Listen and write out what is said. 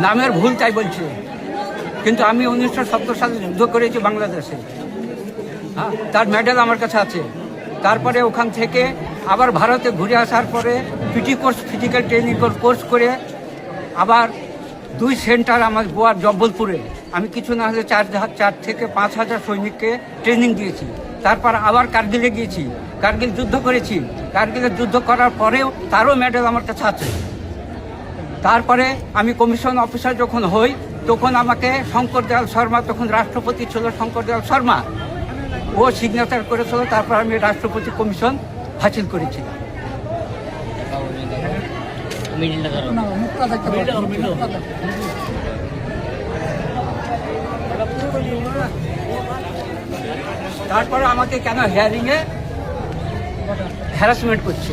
নামের ভুল তাই বলছে, কিন্তু আমি 1970 সালে যুদ্ধ করেছি বাংলাদেশে। হ্যাঁ, তার মেডেল আমার কাছে আছে। তারপরে ওখান থেকে আবার ভারতে ঘুরে আসার পরে PT course, physical training course করে আবার 2 সেন্টার আমার গোয়ার জব্বলপুরে আমি কিছু না হলে 4 থেকে 5,000 সৈনিককে ট্রেনিং দিয়েছি। তারপর আবার কার্গিলে গিয়েছি, কার্গিল যুদ্ধ করেছি। কার্গিলের যুদ্ধ করার পরেও তারও মেডেল আমার কাছে আছে। তারপরে আমি কমিশন অফিসার যখন হই তখন আমাকে শঙ্কর দয়াল শর্মা, তখন রাষ্ট্রপতি ছিল শঙ্কর দয়াল শর্মা, ও সিগনেচার করেছিল। তারপর আমি রাষ্ট্রপতি কমিশন হাসিল করেছিলাম। তারপরে আমাকে কেন হিয়ারিংয়ে হ্যারাসমেন্ট করছে?